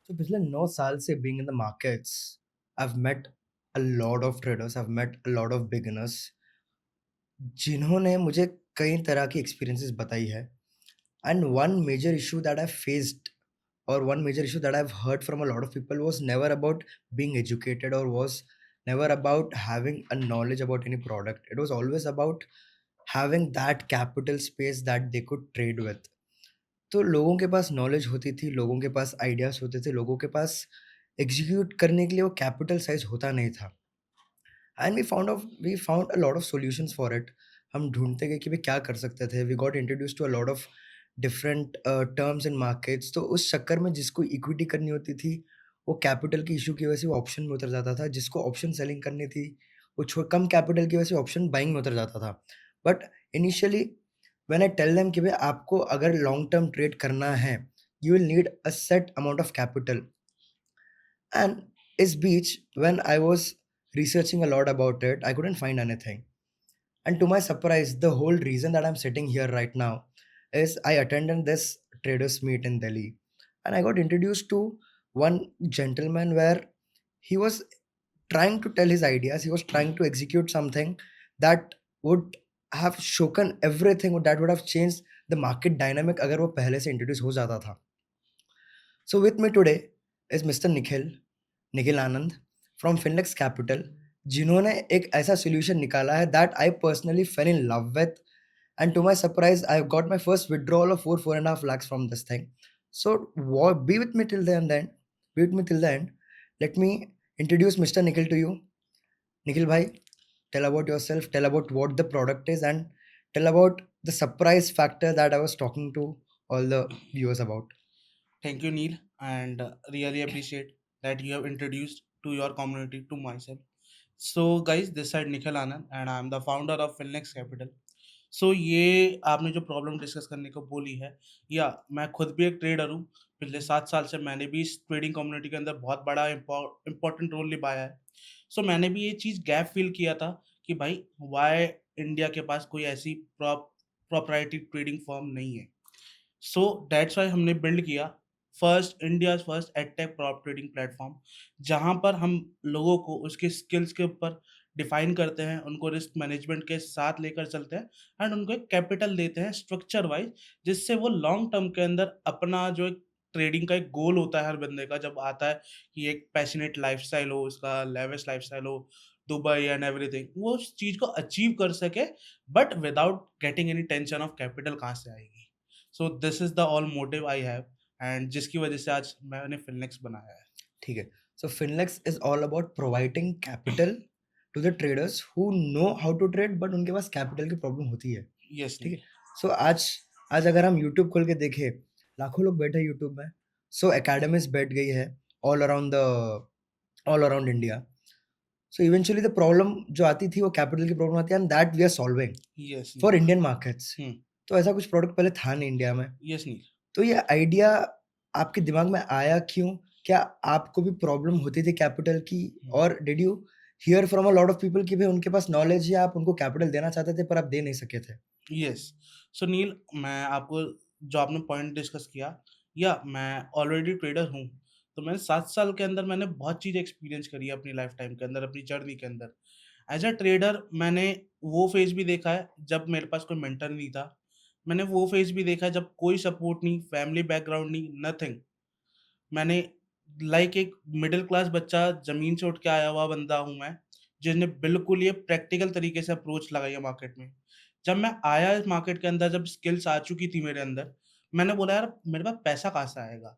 तो पिछले 9 साल से being in the markets, I've met a lot of traders, I've met a lot of beginners जिन्होंने मुझे कई तरह की एक्सपीरियंसेस बताई है। And one major issue that I faced or one major issue that I've heard from a lot of people was never about being educated or was never about having a knowledge about any product. It was always about having that capital space that they could trade with. तो लोगों के पास knowledge होती थी, लोगों के पास ideas होते थे, लोगों के पास एग्जीक्यूट करने के लिए वो कैपिटल साइज़ होता नहीं था। And we found a lot of solutions for it. हम ढूँढते गए कि भई क्या कर सकते थे। We got introduced to a lot of different terms in markets. तो उस चक्कर में जिसको इक्विटी करनी होती थी, वो कैपिटल की इश्यू की वजह से वो ऑप्शन में उतर जाता था। जिसको ऑप्शन सेलिंग करनी थी, वो कम कैपिटल की वजह से ऑप्शन बाइंग में उतर जाता था। But initially when I tell them कि भई आपको अगर लॉन्ग टर्म ट्रेड करना है, you will need a set amount of capital. And इस बीच when I was researching a lot about it, I couldn't find anything. And to my surprise, the whole reason that I'm sitting here right now is I attended this traders meet in Delhi, and I got introduced to one gentleman where he was trying to tell his ideas. He was trying to execute something that would have shaken everything, that would have changed the market dynamic अगर वो पहले से introduce हो जाता था। So with me today is Mr. Nikhil Anand from Finlex Capital, जिन्होंने एक ऐसा सॉल्यूशन निकाला है that I personally fell in love with. And to my surprise I got my first withdrawal of 4.5 lakhs from this thing. So be with me till the end, be with me till the end. Let me introduce mister Nikhil to you. Nikhil भाई, tell about yourself, tell about what the product is, and tell about the surprise factor that I was talking to all the viewers about. Thank you, Neil, and really appreciate that you have introduced to your community to myself. So, guys, this side Nikhil Anand, and I am the founder of Finlex Capital. सो ये आपने जो problem discuss करने को बोली है, या मैं खुद भी एक ट्रेडर हूँ। पिछले 7 साल से मैंने भी इस ट्रेडिंग कम्युनिटी के अंदर बहुत बड़ा इम्पोर्टेंट रोल निभाया है। सो मैंने भी ये चीज़ गैप फील किया था कि भाई वाई इंडिया के पास कोई ऐसी प्रॉपराइटरी ट्रेडिंग फर्म नहीं है। सो दैट्स व्हाई हमने बिल्ड किया India's first edtech prop trading platform, जहाँ पर हम लोगों को उसके स्किल्स के ऊपर डिफ़ाइन करते हैं, उनको रिस्क मैनेजमेंट के साथ लेकर चलते हैं एंड उनको एक कैपिटल देते हैं स्ट्रक्चर वाइज़, जिससे वो लॉन्ग टर्म के अंदर अपना जो एक ट्रेडिंग का एक गोल होता है हर बंदे का, जब आता है कि एक पैशनेट लाइफ़स्टाइल हो, उसका लेविश लाइफ़स्टाइल हो, दुबई एंड एवरीथिंग, वो उस चीज़ को अचीव कर सके, but without getting any tension of capital कहाँ से आएगी। So this is the all motive I have, and जिसकी वजह से आज मैंने फिनलेक्स बनाया है। ठीक है। So Finlex is all about providing capital to the traders who know how to trade, but उनके पास कैपिटल की प्रॉब्लम होती है। यस ठीक नील। है। सो आज आज अगर हम यूट्यूब खोल के देखें, लाखों लोग बैठे हैं यूट्यूब में। सो एकेडमीज बैठ गई है all around the all around India. So eventually the problem जो आती थी वो कैपिटल की प्रॉब्लम आती है, and that we are solving yes Neel. For Indian markets. Hmm. तो ऐसा कुछ प्रोडक्ट पहले था नहीं इंडिया में। यस नील। तो ये आइडिया आपके दिमाग में आया क्यों? क्या आपको भी प्रॉब्लम होती थी कैपिटल की? हुँ। और did you here from a lot of people कि भई उनके पास नॉलेज है, आप उनको कैपिटल देना चाहते थे पर आप दे नहीं सके थे? यस। सो नील, मैं आपको जो आपने पॉइंट डिस्कस किया, या मैं ऑलरेडी ट्रेडर हूँ, तो मैंने 7 साल के अंदर मैंने बहुत चीज़ें एक्सपीरियंस करी है अपनी लाइफ टाइम के अंदर, अपनी जर्नी के अंदर। एज़ अ ट्रेडर मैंने वो फ़ेज़ भी देखा है जब मेरे पास कोई मेंटर नहीं था। मैंने वो फ़ेज़ भी देखा है जब कोई सपोर्ट नहीं, फैमिली बैकग्राउंड नहीं, नथिंग। मैंने एक मिडल क्लास बच्चा, ज़मीन से उठ के आया हुआ बंदा हूँ मैं, जिसने बिल्कुल ये प्रैक्टिकल तरीके से अप्रोच लगाई है मार्केट में। जब मैं आया इस मार्केट के अंदर, जब स्किल्स आ चुकी थी मेरे अंदर, मैंने बोला यार मेरे पास पैसा कहाँ से आएगा?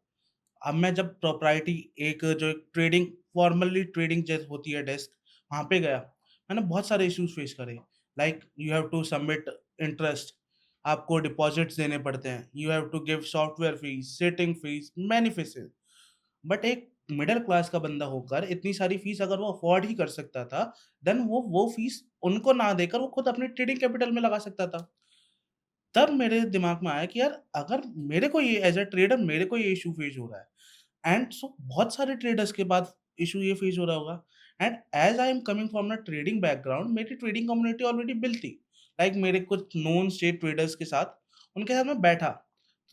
अब मैं जब प्रोप्राइटी एक जो एक ट्रेडिंग फॉर्मली ट्रेडिंग जैसे होती है डेस्क, वहाँ पे गया, मैंने बहुत सारे इश्यूज़ फेस करे। You have to submit interest, आपको डिपॉज़िट्स देने पड़ते हैं, you have to give software fees, setting fees, many feeses. But एक मिडल क्लास का बंदा होकर इतनी सारी फीस अगर वो अफोर्ड ही कर सकता था, देन वो फीस उनको ना देकर वो खुद अपने ट्रेडिंग कैपिटल में लगा सकता था। तब मेरे दिमाग में आया कि यार अगर मेरे को ये एज़ अ ट्रेडर मेरे को ये इश्यू फेस हो रहा है, एंड सो बहुत सारे ट्रेडर्स के बाद इश्यू ये फेस हो रहा होगा, and as I am coming from a trading background, मेरी ट्रेडिंग कम्युनिटी ऑलरेडी बिल्ट थी। मेरे कुछ नोन स्टेट ट्रेडर्स के साथ, उनके साथ मैं बैठा।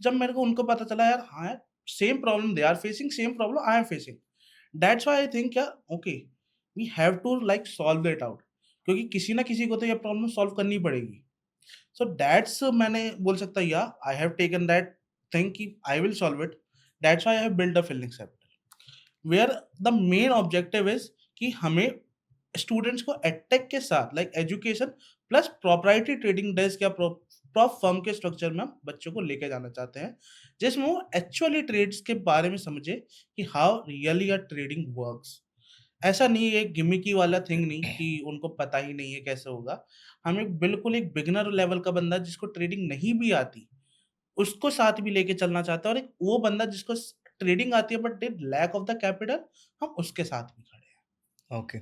जब मेरे को उनको पता चला यार हाँ यार, same problem they are facing, same problem I am facing. That's why I think yeah, okay, we have to like solve it out, क्योंकि किसी ना किसी को तो ये प्रॉब्लम सॉल्व करनी पड़ेगी. So that's मैंने बोल सकता है yeah, I have taken that thing कि I will solve it. That's why I have built a filling chapter. Where the main objective is कि हमें स्टूडेंट्स को एडटेक के साथ like education plus proprietary trading desk या prop firm के structure में हम बच्चों को लेके जाना चाहते हैं, जिसमें वो एक्चुअली ट्रेड्स के बारे में समझे कि how really a trading works. ऐसा नहीं है गिमिकी वाला थिंग नहीं कि उनको पता ही नहीं है कैसे होगा. हम एक बिल्कुल एक बिगिनर लेवल का बंदा जिसको ट्रेडिंग नहीं भी आती, उसको साथ भी लेके चलना चाहता है, और एक वो बंदा जिसको ट्रेडिंग आती है but they lack of the capital, हम उसके साथ भी खड़े हैं. ओके।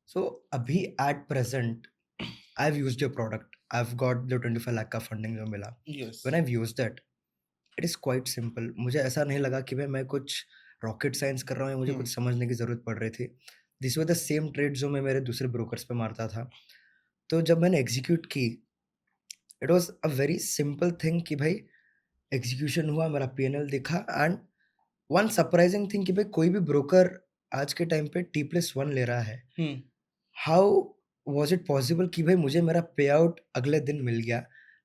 सो अभी at present I have used your product. I have got the 25 lakh का फंडिंग जो मिला। Yes. When I have used that, it is quite simple. मुझे ऐसा नहीं लगा कि भाई मैं कुछ रॉकेट साइंस कर रहा हूँ या मुझे हम्म. कुछ समझने की ज़रूरत पड़ रही थी। This were the same trade जो मैं मेरे दूसरे ब्रोकर्स पे मारता था। तो जब मैंने एग्ज़ीक्यूट की, it was a very simple thing कि भाई एग्ज़ीक्यूशन हुआ, मेरा पीएनएल दिखा। एंड वन सरप्राइजिंग थिंग कि भाई कोई भी ब्रोकर आज के टाइम पे T+1 ले रहा है। हम्म. हाउ वाज़ इट पॉसिबल कि भाई मुझे मेरा पे आउट अगले दिन मिल गया?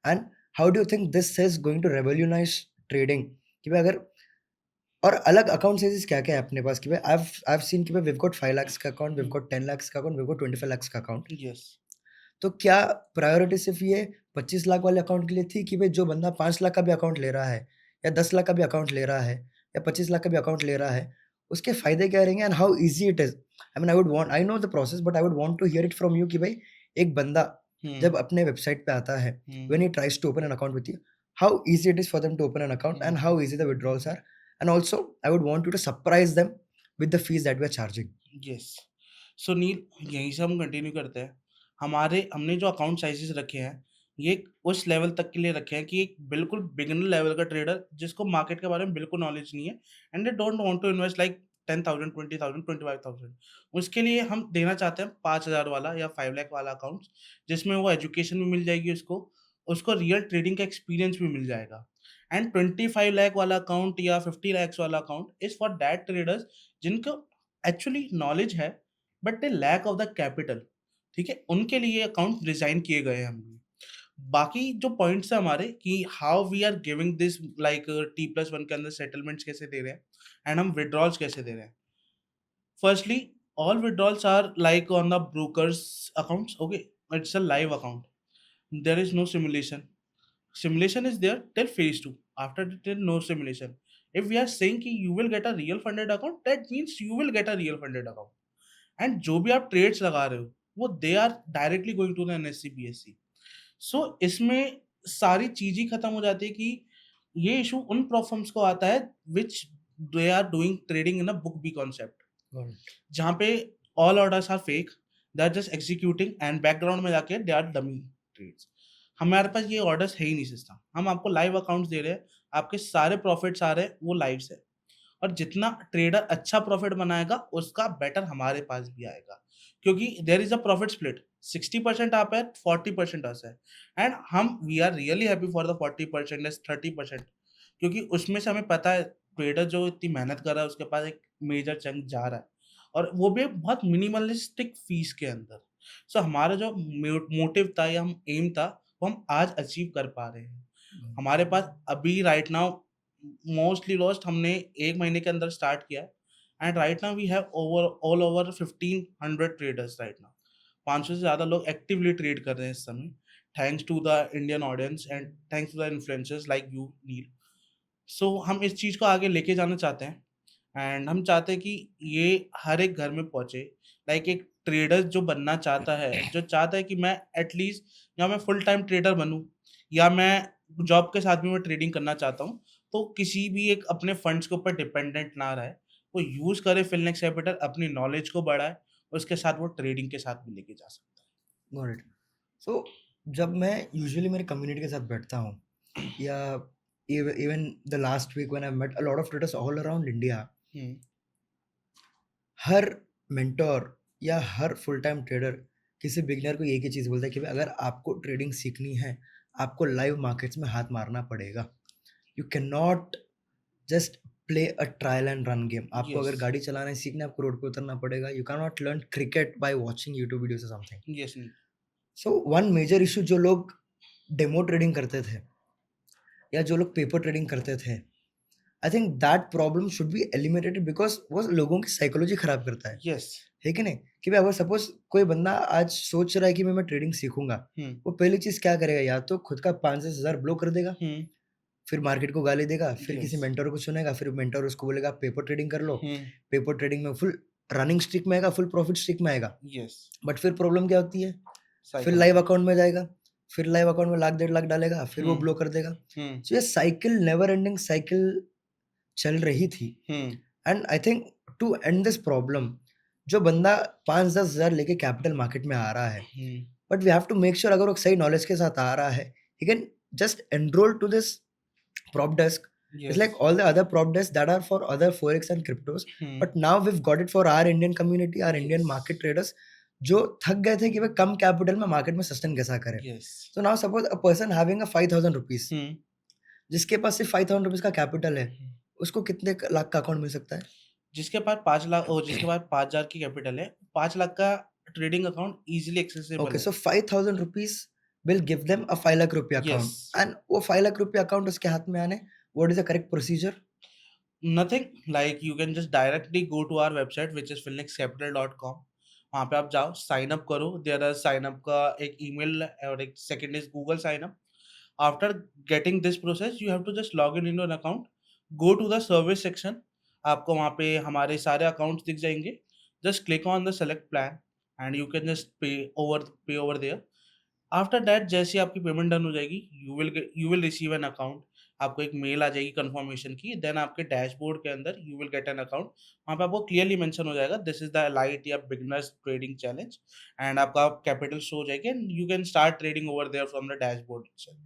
And how do you think this is going to revolutionize trading? कि भाई अगर और अलग अकाउंट साइज़ेस क्या-क्या है अपने पास कि भाई आई हैव सीन कि भाई वी हैव गॉट 5 लाख का account, we have hmm. Got 10 lakh का account, we have got 25 lakh का अकाउंट। यस. तो क्या प्रायोरिटी सिर्फ़ ये 25 लाख वाले अकाउंट के लिए थी कि भाई जो बंदा 5 लाख का भी अकाउंट ले रहा है या 10 लाख का भी अकाउंट ले रहा है या 25 लाख का भी अकाउंट ले रहा है, उसके फ़ायदे क्या रहेंगे and how easy it is? I mean I know the process but I would want to hear it from you कि भाई एक बंदा हम्म. जब अपने वेबसाइट पे आता है, hmm. When he tries to open an account with you, how easy it is for them to open an account and hmm. How easy the withdrawals are? And also I would want you to surprise them with the fees that we are charging. Yes. So Neel, यहीं से हम continue करते हैं. हमने जो account sizes रखे हैं, ये उस लेवल तक के लिए रखे हैं कि एक बिल्कुल बिगिनर लेवल का ट्रेडर जिसको मार्केट के बारे में बिल्कुल नॉलेज नहीं है and they don't want to invest like 10,000, 20,000, 25,000, उसके लिए हम देना चाहते हैं 5,000 वाला या 5 लाख वाला अकाउंट, जिसमें वो एजुकेशन भी मिल जाएगी उसको, उसको रियल ट्रेडिंग का एक्सपीरियंस भी मिल जाएगा. एंड 25 लाख वाला अकाउंट या 50 लैक्स वाला account is for that traders जिनको एक्चुअली नॉलेज है but they lack of the capital. ठीक है, उनके लिए अकाउंट डिजाइन किए गए हैं हमने. बाकी जो पॉइंट्स है हमारे कि how we are giving this like T+1 के अंदर सेटलमेंट्स कैसे दे रहे हैं एंड हम विड्रॉल्स कैसे दे रहे हैं. Firstly, all withdrawals are like on the brokers accounts. Okay, it's a live account. There is no simulation. Simulation is there till phase 2. After that, there no simulation. If we are saying कि you will get a real funded account, that means you will get a real funded account. And जो भी आप trades लगा रहे हो, वो they are directly going to the NSC BSC. So इसमें सारी चीज ही खत्म हो जाती है कि ये इशू उन प्रोफर्म्स को आता है which they are doing trading in a book B concept, जहाँ पे all orders are fake, they are just executing and background में जाके दे आर डमी ट्रेड्स. हमारे पास ये ऑर्डर्स है ही नहीं सिस्टम. हम आपको लाइव अकाउंट्स दे रहे हैं, आपके सारे प्रॉफिट्स आ रहे हैं वो लाइव से, और जितना ट्रेडर अच्छा प्रॉफिट बनाएगा उसका बेटर हमारे पास भी आएगा, क्योंकि there is a profit split. 60% आप है, 40% अस है. एंड हम we are really happy for the 40% 30%, क्योंकि उसमें से हमें पता है ट्रेडर जो इतनी मेहनत कर रहा है उसके पास एक मेजर चंक जा रहा है, और वो भी बहुत मिनिमलिस्टिक फीस के अंदर. सो हमारा जो मोटिव था या हम एम था वो हम आज अचीव कर पा रहे हैं. हमारे पास अभी राइट नाउ मोस्टली लॉस्ट हमने 1 महीने के अंदर स्टार्ट किया है, and right now we have over all over 1500 traders right now. 500 से ज़्यादा लोग एक्टिवली ट्रेड कर रहे हैं इस समय, thanks to the Indian audience and thanks to the influencers like you Neel. So हम इस चीज़ को आगे लेके जाना चाहते हैं, एंड हम चाहते हैं कि ये हर एक घर में पहुँचे. लाइक एक ट्रेडर जो बनना चाहता है, जो चाहता है कि मैं एटलीस्ट या मैं फुल टाइम ट्रेडर बनूँ या मैं जॉब के साथ भी मैं ट्रेडिंग करना चाहता हूँ, तो किसी भी एक अपने फंड्स के ऊपर डिपेंडेंट ना रहे. वो यूज़ करे फिनलेक्स कैपिटल, अपनी नॉलेज को बढ़ाए, उसके साथ वो ट्रेडिंग के साथ भी लेके जा सकता गॉट इट। सो जब मैं यूजुअली मेरे कम्युनिटी के साथ बैठता हूँ या even the last week when I met a lot of traders all around India, है. हर मेंटोर या हर फुल टाइम ट्रेडर किसी बिगिनर को एक ही चीज़ बोलता है कि भाई अगर आपको ट्रेडिंग सीखनी है, आपको लाइव मार्केट्स में हाथ मारना पड़ेगा। You can not just play a trial and run game. आपको यस, अगर गाड़ी चलाना सीखना है, आपको रोड पे उतरना पड़ेगा। You can not learn cricket by watching YouTube videos और समथिंग। यस नील, सो वन मेजर इश्यू जो लोग डेमो ट्रेडिंग करते थे या जो लोग पेपर ट्रेडिंग करते थे, आई think that problem should be eliminated because वो लोगों की साइकोलॉजी खराब करता यस, है कि नहीं? कि भाई अगर सपोज़ कोई बंदा आज सोच रहा है कि मैं ट्रेडिंग सीखूँगा, हुँ, वो पहली चीज़ क्या करेगा? या तो खुद का 5-10 हज़ार ब्लो कर देगा, हुँ, फिर मार्केट को गाली देगा, फिर किसी यस, मेंटर को सुनेगा, फिर मेंटर उसको बोलेगा आप पेपर ट्रेडिंग कर लो। हुँ, पेपर ट्रेडिंग में फुल रनिंग स्ट्रीक में आएगा, फुल प्रॉफिट स्ट्रीक में आएगा। यस, बट फिर प्रॉब्लम क्या होती है? फिर लाइव साइकोलॉजी, अकाउंट में जाएगा, फिर लाइव अकाउंट में लाख डेढ़ लाख डालेगा, फिर वो हुँ, ब्लो कर देगा। हुँ, सो ये साइकिल नेवर एंडिंग साइकिल चल रही थी। Hmm, and I think to end this problem, जो बंदा 5-10 हज़ार लेके कैपिटल मार्केट में आ रहा है, hmm, but we have to make sure अगर वो सही नॉलेज के साथ आ रहा है, he can just enroll to this prop desk. It's yes, like all the other prop desks that are for other forex and cryptos, hmm, but now we've got it for our Indian community, our Indian yes, market traders जो थक गए थे कि भाई कम capital में market में sustain कैसा करें। Yes, So now suppose a person having a 5,000 rupees, हुँ, जिसके पास सिर्फ 5,000 रुपीज का कैपिटल है, हुँ। उसको कितने लाख का अकाउंट मिल सकता है? जिसके पास 5,000 की कैपिटल है, 5 लाख का trading account easily accessible okay, है। सो 5,000 rupees will give them a 5 lakh रुपया यस, अकाउंट, एंड वो 5 लाख रुपया अकाउंट उसके हाथ में आने, what is the correct procedure? Nothing like you can just directly go to our website which is phoenixcapital.com। वहाँ पे आप जाओ, साइन अप करो, देयर आर साइन अप का एक ईमेल और एक second is Google sign up. After getting this process you have to just log in your account, go to the service section, आपको वहाँ पे हमारे सारे अकाउंट्स दिख जाएँगे। Just click on the select plan and you can just pay over there. After that जैसे ही आपकी पेमेंट डन हो जाएगी, you will receive an account. आपको एक मेल आ जाएगी कंफर्मेशन की, देन आपके डैशबोर्ड के अंदर you will get an account. वहाँ पे आपको क्लियरली मेंशन हो जाएगा दिस इज़ द लाइट या बिगिनर्स ट्रेडिंग चैलेंज, एंड आपका कैपिटल शो हो जाएगी and you can start trading over there from the dashboard itself.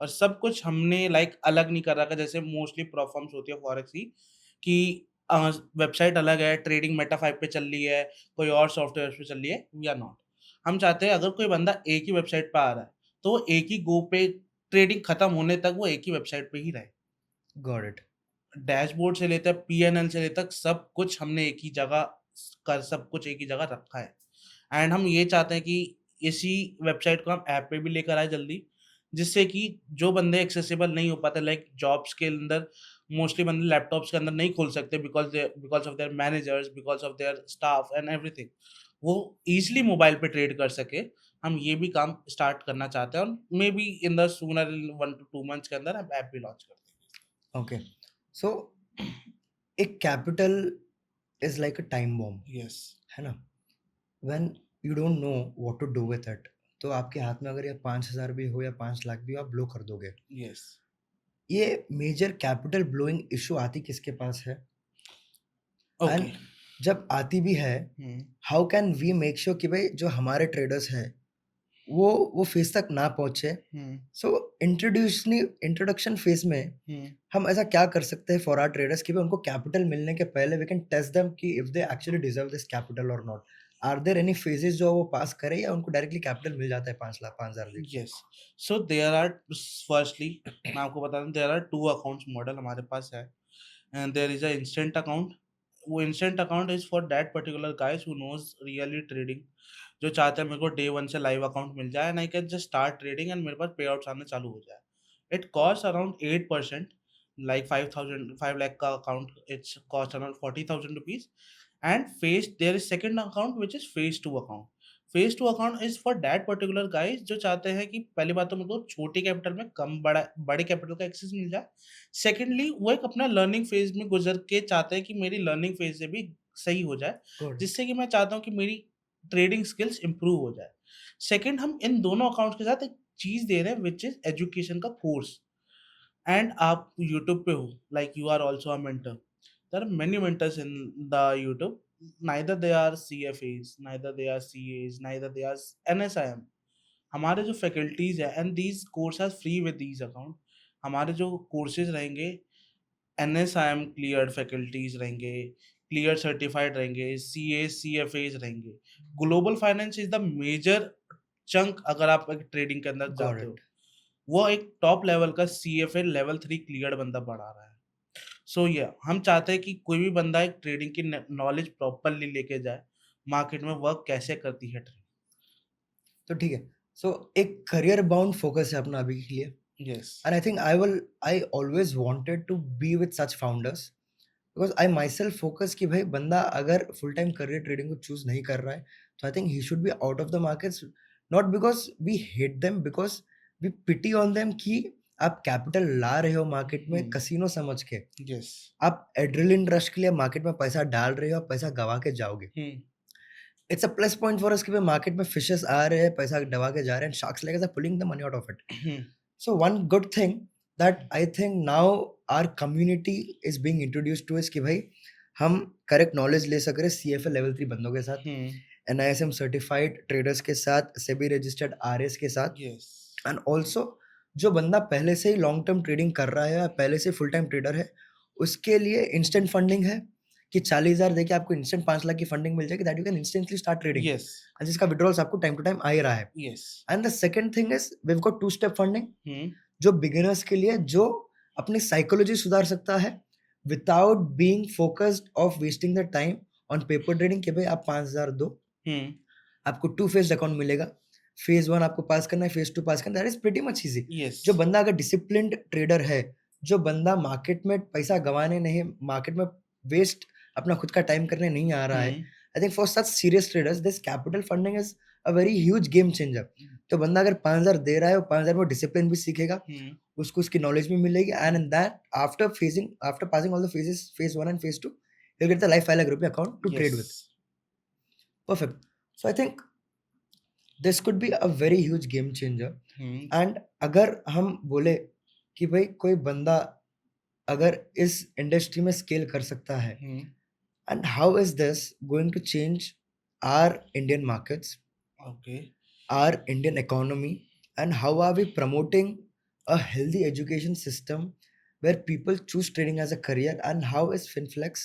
और सब कुछ हमने लाइक अलग नहीं कर रखा जैसे मोस्टली प्लेटफ़ॉर्म्स होती है फॉरेक्स की, कि वेबसाइट अलग है, ट्रेडिंग मेटा 5 पे चल रही है, कोई और सॉफ्टवेयर पे चल रही है, वी आर नॉट। हम चाहते हैं अगर कोई बंदा एक ही वेबसाइट पे आ रहा है, तो वो एक ही गो पे ट्रेडिंग खत्म होने तक वो एक ही वेबसाइट पे ही रहे। Got it. डैशबोर्ड से लेकर पीएनएल से लेकर सब कुछ हमने एक ही जगह सब कुछ एक ही जगह रखा है। एंड हम ये चाहते हैं कि इसी वेबसाइट को हम ऐप पे भी लेकर आएँ जल्दी, जिससे कि जो बंदे एक्सेसिबल नहीं हो पाते लाइक जॉब्स के अंदर मोस्टली बंदे लैपटॉप्स के अंदर नहीं खोल सकते because of their managers, because of their staff and everything. वो ईज़िली मोबाइल पे ट्रेड कर सके, हम ये भी काम स्टार्ट करना चाहते हैं और maybe in the sooner in 1 to 2 months के अंदर हम ऐप भी लॉन्च कर ओके, सो एक capital is like a time bomb, देंगे। यस, है ना? When you don't know what to do with it, तो आपके हाथ में अगर ये 5,000 भी हो या 5 लाख भी हो, आप ब्लो कर दोगे। यस, ये मेजर कैपिटल ब्लोइंग इश्यू आती किसके पास है? ओके। एंड जब आती भी है, hmm, how can we make sure कि भाई जो हमारे ट्रेडर्स हैं, वो फेज़ तक ना पहुँचे? हुँ, सो इंट्रोडक्शन फेज़ में हुँ। हम ऐसा क्या कर सकते हैं फॉर आवर ट्रेडर्स कि भाई उनको कैपिटल मिलने के पहले वी कैन टेस्ट देम कि if they actually deserve this capital और not? Are there any phases जो वो पास करें या उनको डायरेक्टली कैपिटल मिल जाता है 5 लाख 5,000 देके? Yes, so there are firstly मैं आपको बता दूँ देयर आर 2 अकाउंट्स मॉडल हमारे पास है and there is a instant account. वो instant account is for that particular guys who knows really trading, जो चाहते हैं मेरे को डे 1 से लाइव अकाउंट मिल जाए and I can just start trading and मेरे पास पे आउट्स आने चालू हो जाए। It cost around 8% like 5 lakh का account it's cost around 40,000 rupees and phase there is second account which is phase 2 account। phase 2 account is for that particular guys जो चाहते हैं कि पहली बात तो मेरे को छोटी कैपिटल में कम बड़े कैपिटल का एक्सेस मिल जाए। सेकेंडली वो एक अपना लर्निंग फेज में गुजर के चाहते हैं कि मेरी लर्निंग फेज से भी सही हो जाए, गुड। जिससे कि मैं चाहता हूँ कि मेरी ट्रेडिंग स्किल्स इंप्रूव हो जाए। सेकंड हम इन दोनों अकाउंट्स के साथ एक चीज दे रहे हैं विच इज एजुकेशन का कोर्स। एंड आप यूट्यूब पे हो like you are also a mentor, there are many mentors in the YouTube. Neither they are CFAs, neither they are CAs, neither they are NSIM। हमारे जो faculties है and these course are free with these account. हमारे जो courses रहेंगे NSIM cleared faculties रहेंगे, clear certified रहेंगे, CA CFAs रहेंगे। Global finance is the major chunk अगर आप एक ट्रेडिंग के अंदर गॉट जाते हो। इट। वो एक टॉप लेवल का CFA लेवल 3 क्लियर्ड बंदा पढ़ा रहा है। सो या हम चाहते हैं कि कोई भी बंदा एक ट्रेडिंग की नॉलेज प्रॉपरली लेके जाए, मार्केट में वर्क कैसे करती है ट्रेडिंग। तो ठीक है। सो एक करियर बाउंड फोकस है अपना अभी के लिए, yes. And I think I always wanted to be with such founders, because I myself focus कि भाई बंदा अगर फुल टाइम करियर ट्रेडिंग को चूज़ नहीं कर रहा है, तो I think he should be out of the markets, not because we hate them, because we pity on them कि आप कैपिटल ला रहे हो मार्केट में हुँ, कसिनो समझ के। यस। आप एड्रेनलिन रश के लिए मार्केट में पैसा डाल रहे हो, आप पैसा गँवा के जाओगे। Hmm, it's a plus point for us कि भाई मार्केट में फिशेस आ रहे हैं, पैसा दबा के जा रहे हैं, and sharks like us are pulling the money out of it. Hmm, So one good thing that I think now our community is being introduced to is कि भाई हम करेक्ट नॉलेज ले सक रहे CFA लेवल 3 बंदों के साथ, हुँ, NISM certified traders के साथ, सेबी रजिस्टर्ड RS के साथ, यस, एंड ऑल्सो जो बंदा पहले से ही लॉन्ग टर्म ट्रेडिंग कर रहा है या पहले से फुल टाइम ट्रेडर है, उसके लिए इंस्टेंट फंडिंग है कि 40,000 देके आपको इंस्टेंट 5 लाख की फंडिंग मिल जाएगी, that you can instantly start trading, yes, and जिसका विड्रॉल्स आपको टाइम टू टाइम आ ही रहा है। Yes. And the second thing is we have got two step funding, hmm, जो बिगिनर्स के लिए जो अपनी साइकोलॉजी सुधार सकता है without being focused of wasting the time on paper trading कि भाई आप 5,000 दो, हुँ, आपको टू फेज अकाउंट मिलेगा, फेज वन आपको पास करना है, फेज टू पास करना है, that is pretty much easy. Yes, जो बंदा अगर डिसिप्लिन्ड ट्रेडर है, जो बंदा मार्केट में पैसा गंवाने नहीं, मार्केट में वेस्ट अपना खुद का टाइम करने नहीं आ रहा है, hmm, I think for such serious traders this capital funding is a very huge game changer. तो बंदा अगर 5,000 दे रहा है, वो 5,000 में डिसिप्लिन भी सीखेगा, हुँ, उसको उसकी नॉलेज भी मिलेगी, and in that after passing all the phases, phase one and phase two, you'll get the life file group account to yes. trade with. Perfect. So I think this could be a very huge game changer. Hmm, and अगर हम बोले कि भाई कोई बंदा अगर इस industry में स्केल कर सकता है, hmm, and how is this going to change our Indian markets, okay, our Indian economy, and how are we promoting a healthy education system where people choose trading as a career, and how is FinFlex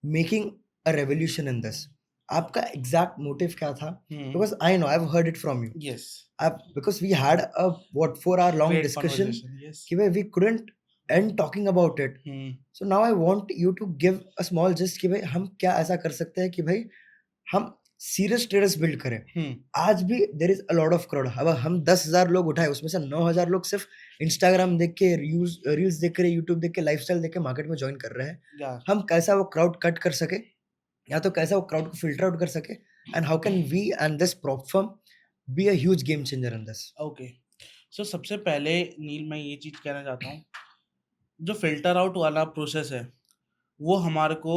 making a revolution in this? आपका exact motive क्या था? हुँ, Because I know I've heard it from you. Yes. Because we had a what 4 hour long great discussion conversation, yes. कि भाई we couldn't end talking about it. Hmm, So now I want you to give a small gist कि भाई हम क्या ऐसा कर सकते हैं कि भाई हम सीरियस ट्रेडर्स बिल्ड करें। हुँ, आज भी there is a lot of crowd. अब हम 10,000 लोग उठाए, उसमें से 9,000 लोग सिर्फ़ इंस्टाग्राम देख के, रील्स देख के, यूट्यूब देख के, लाइफ़स्टाइल देख के मार्केट में जॉइन कर रहे हैं। या हम कैसा वो क्राउड कट कर सकें, या तो कैसा वो क्राउड को फ़िल्टर आउट कर सकें, and how can we and this platform be a huge game changer in this? Okay. So सबसे पहले नील मैं ये चीज़ कहना चाहता हूँ, जो फ़िल्टर आउट वाला प्रोसेस है, वो हमारे को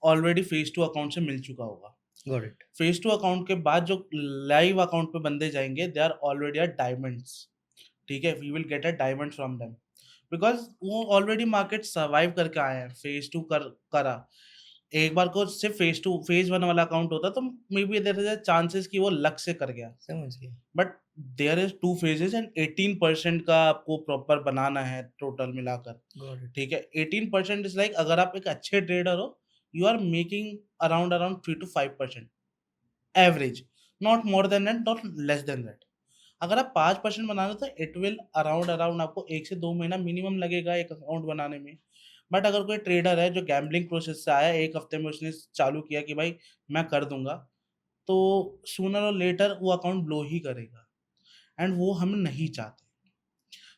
ऑलरेडी फ़ेज़ 2 अकाउंट से मिल चुका होगा। Got it. फ़ेज़ 2 अकाउंट के बाद जो लाइव अकाउंट पे बंदे जाएँगे, they are already at diamonds, ठीक है? We will get a diamond from them because वो ऑलरेडी मार्केट सर्वाइव करके आए हैं, फ़ेज़ 2 करा। एक बार को सिर्फ़ फ़ेज़ 1 वाला अकाउंट होता तो maybe there is a chances कि वो लक से कर गया। समझ गया। But there is 2 phases and 18% का आपको प्रॉपर बनाना है टोटल मिलाकर, गॉट इट। ठीक है? 18% इज़ लाइक अगर आप एक अच्छे ट्रेडर हो, you are making around 3 to 5% average, not more than that, not less than that. अगर आप 5% बना रहे हो तो इट विल अराउंड अराउंड आपको 1 से 2 महीना मिनिमम लगेगा एक अकाउंट बनाने में। बट अगर कोई ट्रेडर है जो गैम्बलिंग प्रोसेस से आया है, 1 हफ्ते में उसने चालू किया कि भाई मैं कर दूँगा, तो सूनर और लेटर वो अकाउंट ब्लो ही करेगा एंड वो हम नहीं चाहते।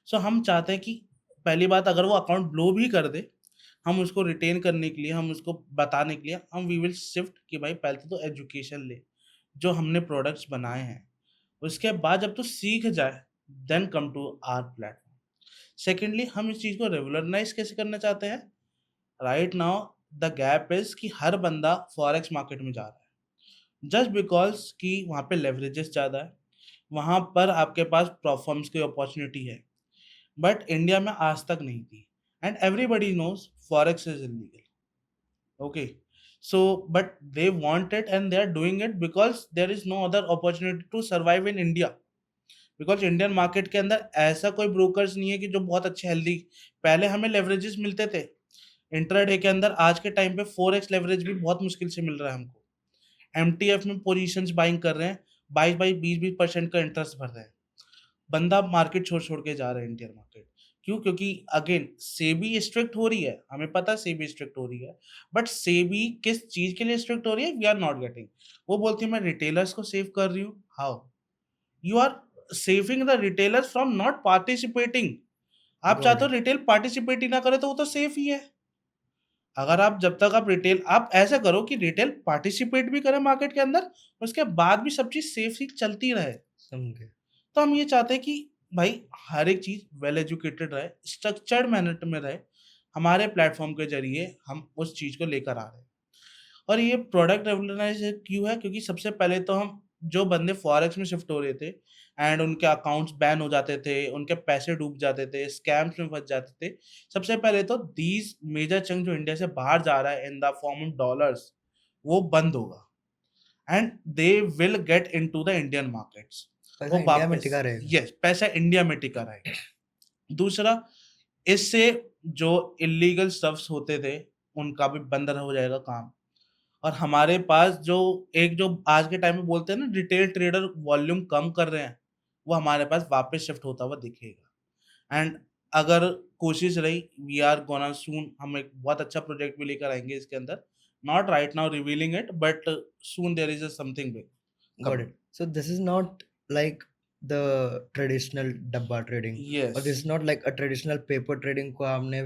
सो हम चाहते हैं कि पहली बात अगर वो अकाउंट ब्लो भी कर दे, हम उसको रिटेन करने के लिए, हम उसको बताने के लिए हम वी विल शिफ्ट कि भाई पहले तो एजुकेशन ले, जो हमने प्रोडक्ट्स बनाए हैं। उसके बाद जब तू सीख जाए, then come to our platform. Secondly हम इस चीज़ को रेगुलराइज़ कैसे करना चाहते हैं? Right now the gap is कि हर बंदा फॉरेक्स मार्केट में जा रहा है। जस्ट बिकॉज़ कि वहाँ पे लेवरेजेस ज़्यादा है, वहाँ पर आपके पास प्लेटफ़ॉर्म्स की अपॉर्च्युनिटी है। बट इंडिया में आज तक नहीं थी and everybody knows forex is illegal, okay? So but they want it and they are doing it because there is no other opportunity to survive in India. Because Indian market के अंदर ऐसा कोई brokers नहीं है कि जो बहुत अच्छे हेल्दी पहले हमें लेवरेजेस मिलते थे। इंट्राडे के अंदर आज के टाइम पे 4x लेवरेज भी बहुत मुश्किल से मिल रहा है हमको। एमटीएफ में पोज़ीशंस बाइंग कर रहे हैं, 22-22, 20-20% का इंटरेस्ट भर रहे हैं। बंदा मार्केट छोड़-छोड़ के जा रहा है इंडियन मार्केट। क्यों? क्योंकि अगेन सेबी स्ट्रिक्ट हो रही है, हमें पता है सेबी स्ट्रिक्ट हो रही है, बट सेबी किस चीज़ के लिए स्ट्रिक्ट हो रही है? We are not getting. वो बोलती है मैं रिटेलर्स को सेव कर रही हूँ, how? You are saving the retailers from not participating. आप गॉट चाहते हो इट। रिटेल पार्टिसिपेट ही ना करे तो वो तो सेफ ही है। अगर आप जब तक आप ऐसा करो कि रिटेल पार्टिसिपेट भी करे मार्केट के अंदर, उसके बाद भी सब चीज़ सेफ़ली चलती रहे। समझे। तो हम ये चाहते हैं कि भाई हर एक चीज़ वेल एजुकेटेड रहे, स्ट्रक्चर्ड मैनर में रहे। हमारे प्लेटफ़ॉर्म के ज़रिए हम उस चीज़ को लेकर आ रहे हैं। और ये प्रोडक्ट रेवोल्यूशनाइज़ क्यों है? क्योंकि सबसे पहले तो हम जो बंदे फॉरेक्स में शिफ्ट हो रहे थे एंड उनके अकाउंट्स बैन हो जाते थे, उनके पैसे डूब जाते थे, स्कैम्स में फँस जाते थे। सबसे पहले तो दीज़ मेजर चंक जो इंडिया से बाहर जा रहा है in the form of dollars, वो बंद होगा and they will get into the Indian markets. पैसा वो इंडिया में वापस टिका रहेगा। यस, पैसा इंडिया में टिका रहेगा। दूसरा, इससे जो इल्लीगल स्टफ्स होते थे, उनका भी बंद हो जाएगा काम। और हमारे पास जो एक जो आज के टाइम में बोलते हैं ना रिटेल ट्रेडर वॉल्यूम कम कर रहे हैं, वो हमारे पास वापस शिफ्ट होता हुआ दिखेगा। एंड अगर कोशिश रही वी आर गोना सून हम एक बहुत अच्छा प्रोजेक्ट भी लेकर आएँगे इसके अंदर। Not right now revealing it but soon there is a something big Got coming. it. So this is not like the traditional dabba trading, or this is yes. not like a traditional paper trading को हमने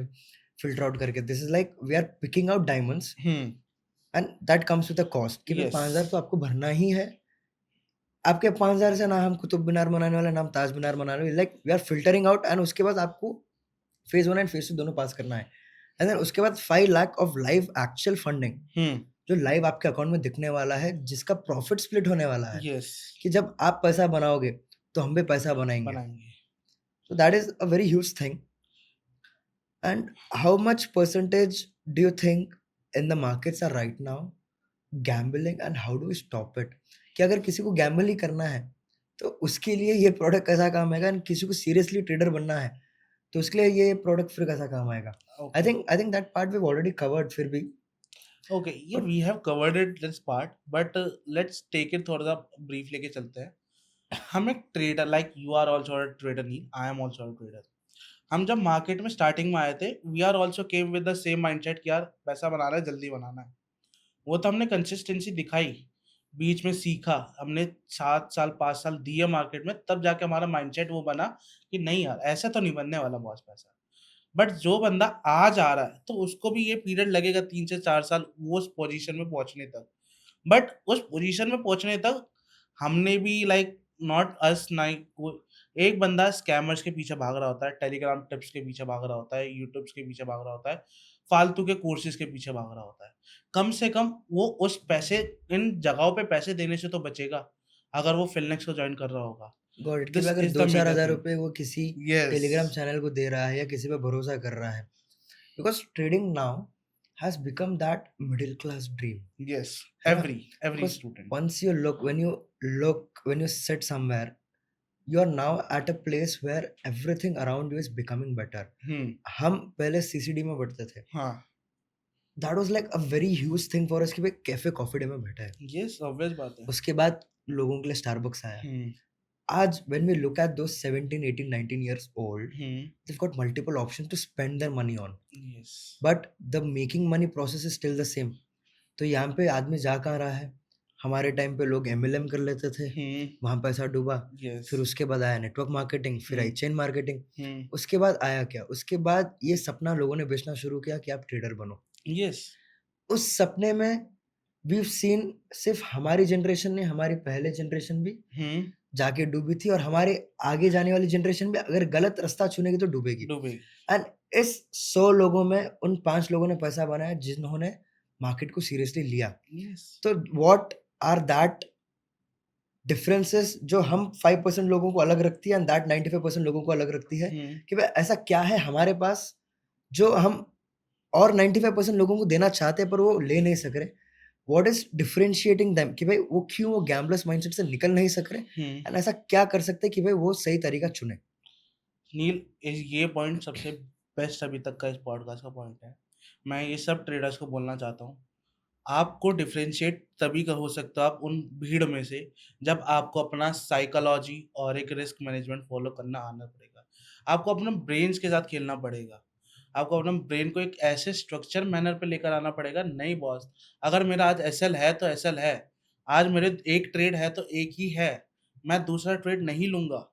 filter out करके. This is like we are picking out diamonds, hmm, and that comes with a cost कि भाई yes, 5,000 तो आपको भरना ही है। आपके 5,000 से ना हम कुतुब मीनार बनाने वाले, ना हम ताज मीनार बनाने वाले, like we are filtering out, and उसके बाद आपको फेज 1 एंड फेज 2 दोनों पास करना है। एंड देन उसके बाद 5 lakh of live actual funding hmm, जो लाइव आपके अकाउंट में दिखने वाला है, जिसका प्रॉफिट स्प्लिट होने वाला है, यस, कि जब आप पैसा बनाओगे, तो हम भी पैसा बनाएँगे। बनाएँगे। So that is a very huge thing. And how much percentage do you think in the markets are right now gambling, and how do we stop it? कि अगर किसी को गैम्बल ही करना है, तो उसके लिए ये प्रोडक्ट कैसा काम आएगा, एंड किसी को सीरियसली ट्रेडर बनना है, तो उसके लिए ये प्रोडक्ट फिर कैसा काम आएगा? Okay, I think that part we've already covered फिर भी, ओके, ये but we have covered it this part but let's take it थोड़ा-सा ब्रीफ लेके चलते हैं। हम एक trader like you are also a trader Neel, I am also a trader. हम जब मार्केट में स्टार्टिंग में आए थे, we are also came with the same mindset कि यार पैसा बनाना है, जल्दी बनाना है। वो तो हमने कंसिस्टेंसी दिखाई, बीच में सीखा, हमने 7 साल, 5 साल दिए मार्केट में, तब जाके हमारा माइंडसेट वो बना कि नहीं यार, ऐसा तो नहीं बनने वाला बॉस पैसा। बट जो बंदा आज आ रहा है, तो उसको भी ये पीरियड लगेगा 3 से 4 साल वो उस पोज़ीशन में पहुँचने तक। बट उस पोज़ीशन में पहुँचने तक हमने भी लाइक नॉट अस नाइ को एक बंदा स्कैमर्स के पीछे भाग रहा होता है, टेलीग्राम टिप्स के पीछे भाग रहा होता है, यूट्यूब्स के पीछे भाग रहा होता है, फालतू के कोर्सेज़ के पीछे भाग रहा होता है। कम से कम वो उस पैसे इन जगहों पे पैसे देने से तो बचेगा, अगर वो फिलनेक्स को जॉइन कर रहा होगा। गॉट इट, कि भाई दिस अगर इज़ द 2-4 मेजर हज़ार थिंग। रुपए वो किसी यस, टेलीग्राम चैनल को दे रहा है या किसी पे भरोसा कर रहा है, because trading now has become that middle class dream, yes, है ना? Every because student. Once you look when you sit somewhere, you are now at a place where everything around you is becoming better. Hmm, हम पहले CCD में पढ़ते थे। हाँ, that was like a very huge thing for us कि भाई cafe coffee day में बैठा है। यस ऑब्वियस बात है। उसके बाद लोगों के लिए स्टारबक्स आया। हुँ, आज when we look at those 17, 18, 19 years old, hmm, they've got multiple options to spend their money on, yes, but the making money process is still the same. तो यहाँ पे आदमी जा कहाँ रहा है? हमारे टाइम पे लोग एमएलएम कर लेते थे, हुँ, वहाँ पैसा डूबा। यस, फिर उसके बाद आया नेटवर्क मार्केटिंग, फिर आई हुँ, चेन मार्केटिंग। हुँ, उसके बाद आया क्या? उसके बाद ये सपना लोगों ने बेचना शुरू किया कि आप ट्रेडर बनो। यस, उस सपने में वीव सीन, सिर्फ़ हमारी जनरेशन नहीं, हमारी पहले जनरेशन भी हुँ, जाके डूबी थी, और हमारे आगे जाने वाली जनरेशन भी अगर गलत रास्ता चुनेगी तो डूबेगी। डूबेगी। एंड इस 100 लोगों में उन 5 लोगों ने पैसा बनाया जिन्होंने मार्केट को सीरियसली लिया। यस, तो व्हाट आर दैट डिफरेंसेस जो हम 5% लोगों को अलग रखती है, एंड दैट 95% लोगों को अलग रखती है, हुँ, कि भाई ऐसा क्या है हमारे पास जो हम और 95% लोगों को देना चाहते हैं पर वो ले नहीं सक रहे? व्हाट इज़ डिफरेंशिएटिंग देम, कि भाई वो क्यों वो गैम्बलर्स माइंडसेट से निकल नहीं सक रहे? हुँ। एंड ऐसा क्या कर सकते हैं कि भाई वो सही तरीका चुने? नील ये पॉइंट सबसे बेस्ट अभी तक का इस पॉडकास्ट का पॉइंट है। मैं ये सब ट्रेडर्स को बोलना चाहता हूँ। आपको डिफरेंशिएट तभी का हो सकता है आप उन भीड़ में से जब आपको अपना साइकोलॉजी और एक रिस्क मैनेजमेंट फॉलो करना आना पड़ेगा। आपको अपने ब्रेन्स के साथ खेलना पड़ेगा। आपको अपना ब्रेन को एक ऐसे स्ट्रक्चर मैनर पे लेकर आना पड़ेगा, नहीं बॉस, अगर मेरा आज एसएल है तो एसएल है। आज मेरे एक ट्रेड है तो एक ही है। मैं दूसरा ट्रेड नहीं लूँगा।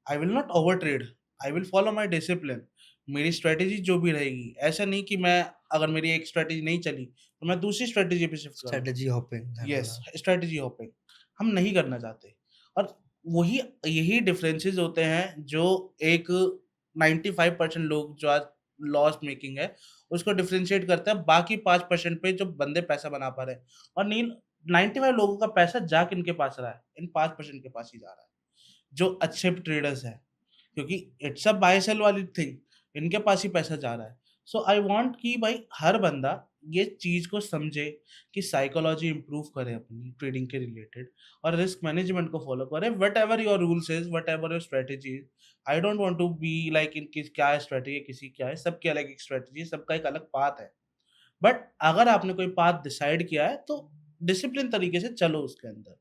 I will not over trade, I will follow my discipline. मेरी स्ट्रैटेजी जो भी रहेगी, ऐसा नहीं कि मैं अगर मेरी एक स्ट्रैटेजी नहीं चली, तो मैं दूसरी स्ट्रैटेजी पे शिफ्ट कर लूँ। स्ट्रैटेजी हॉपिंग दैट यस, वाला। स्ट्रैटेजी होपिंग हम नहीं करना चाहते। और वही यही डिफरेंसेस होते हैं जो एक 95% लोग जो आज लॉस मेकिंग है, उसको डिफरेंशिएट करता है बाकी 5% पे जो बंदे पैसा बना पा रहे हैं। और नील 95 लोगों का पैसा जा किनके पास रहा है? इन 5% के पास ही जा रहा है, जो अच्छे ट्रेडर्स हैं। क्योंकि इट्स अ बाय सेल वाली थिंग, इनके पास ही पैसा जा रहा है। सो आई वांट कि भाई हर बंदा ये चीज़ को समझे कि साइकोलॉजी इम्प्रूव करे अपनी ट्रेडिंग के रिलेटेड और रिस्क मैनेजमेंट को फॉलो करे। Whatever your rules is, whatever your strategy is, I don't want to be like in किस क्या है स्ट्रैटेजी, किसी क्या है, सबकी अलग एक स्ट्रैटेजी है, सबका एक अलग पाथ है। बट अगर आपने कोई पाथ डिसाइड किया है तो डिसिप्लिन तरीके से चलो उसके अंदर।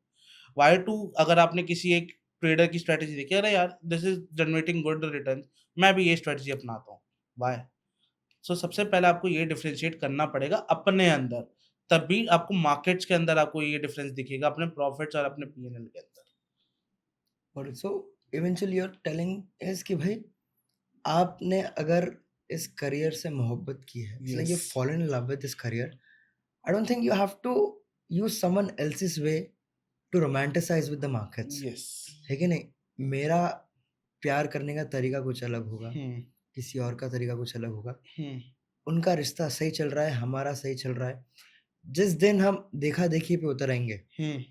व्हाई टू अगर आपने किसी एक ट्रेडर की स्ट्रैटेजी देखी, अरे यार this is generating good return, मैं भी ये स्ट्रैटेजी अपनाता हूँ, व्हाई? सो सबसे पहले आपको ये डिफरेंशिएट करना पड़ेगा अपने अंदर, तभी आपको मार्केट्स के अंदर आपको ये डिफरेंस दिखेगा अपने प्रॉफिट्स और अपने पीएनएल के अंदर। और so eventually you are telling is कि भाई आपने अगर इस करियर से मोहब्बत की है, it's like yes, you fallen in love with this career, I don't think you have to use someone else's way to romanticize with the markets, yes. है कि नहीं? मेरा प्यार करने का तरीका कुछ अलग होगा, हुँ, किसी और का तरीका कुछ अलग होगा। हुँ, उनका रिश्ता सही चल रहा है, हमारा सही चल रहा है। जिस दिन हम देखा-देखी पे उतर आएँगे, हुँ,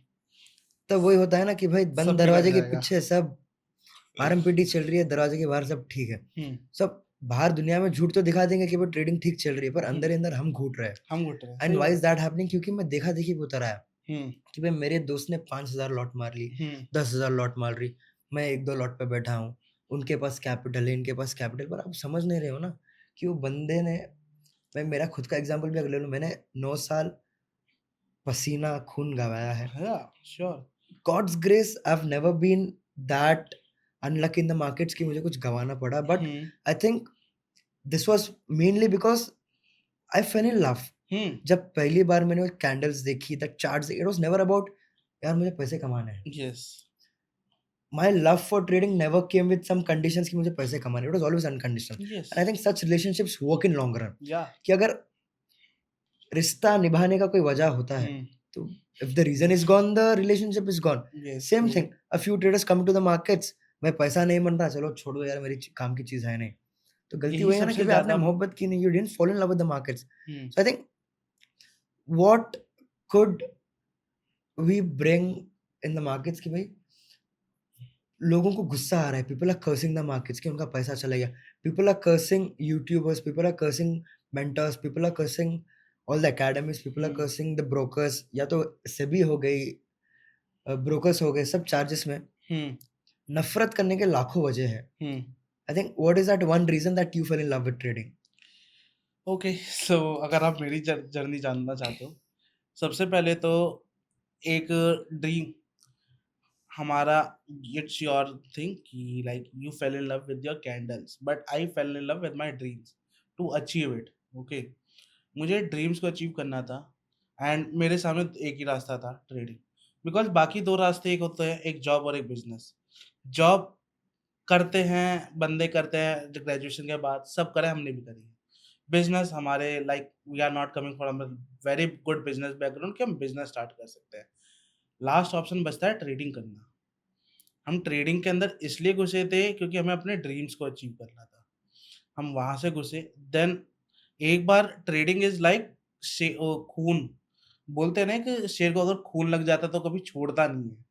तब वही होता है ना कि भाई बंद सब बिगड़ दरवाजे के जाएगा। पीछे सब मारम-पीटी चल रही है, दरवाजे के बाहर सब ठीक है। हुँ, सब बाहर दुनिया में झूठ तो दिखा देंगे कि वो ट्रेडिंग ठीक चल रही है, पर हुँ, अंदर ही अंदर हम घुट रहे हैं। हम घुट रहे हैं, एंड सही व्हाई बात इज़ है। That happening? क्योंकि मैं देखा-देखी पे उतर आया हुँ, कि भाई मेरे दोस्त ने 5,000 लॉट मार ली, हुँ, 10,000 लॉट मार ली, मैं 1-2 लॉट पे बैठा हूँ। उनके पास कैपिटल है, इनके पास कैपिटल, पर आप समझ नहीं रहे हो ना कि वो बंदे ने, मैं मेरा खुद का एग्ज़ाम्पल भी अगर ले लूँ, मैंने 9 साल पसीना, खून गँवाया है। हाँ, sure. God's grace I have never been that unlucky in the markets कि मुझे कुछ गँवाना पड़ा, but hmm, I think this was mainly because I fell in love. Hmm, जब पहली बार मैंने वो कैंडल्स देखी, the charts, it was never about यार मुझे पैसे कमाने हैं। Yes, my love for trading never came with some conditions कि मुझे पैसे कमाने हैं, it was always unconditional. Yes, and I think such relationships work in long run, या, कि अगर रिश्ता निभाने का कोई वजह होता है, हुँ, तो if the reason is gone, the relationship is gone. Yes, same ये thing, a few traders come to the markets, भाई पैसा नहीं बन रहा, चलो छोड़ दो यार, मेरी काम की चीज़ है नहीं। तो गलती यही वही है ना कि सबसे भाई आपने ज़्यादा। मोहब्बत की नहीं, you didn't fall in love with the markets. Hmm, so I think what could we bring in the markets कि भाई लोगों को गुस्सा आ रहा है, people are cursing the markets कि उनका पैसा चला गया। People are cursing YouTubers, people are cursing mentors, people are cursing all the academies, people are hmm, cursing the brokers, या तो सेबी हो गई, ब्रोकर्स हो गए, सब चार्जेस में। हुँ, नफ़रत करने के लाखों वजह हैं। Hmm. I think what is that one reason that you fell in love with trading? Okay, so अगर आप मेरी जर्नी जानना चाहते हो, सबसे पहले तो एक ड्रीम हमारा, इट्स योर थिंग कि like you fell in love with your candles, but I fell in love with my dreams to achieve it. Okay, मुझे ड्रीम्स को अचीव करना था एंड मेरे सामने एक ही रास्ता था, ट्रेडिंग। बिकॉज़ बाकी 2 रास्ते एक होते हैं, एक जॉब और एक बिज़नेस। जॉब करते हैं, बंदे करते हैं जो ग्रेजुएशन के बाद, सब करें, हमने भी करी है। बिज़नेस हमारे like we are not coming from a very good business background कि हम बिज़नेस स्टार्ट कर सकते हैं। लास्ट ऑप्शन बचता है ट्रेडिंग करना। हम ट्रेडिंग के अंदर इसलिए घुसे थे क्योंकि हमें अपने ड्रीम्स को अचीव करना था। हम वहाँ से घुसे, देन एक बार ट्रेडिंग इज़ लाइक खून। बोलते हैं ना कि शेर को अगर खून लग जाता है तो कभी छोड़ता नहीं है।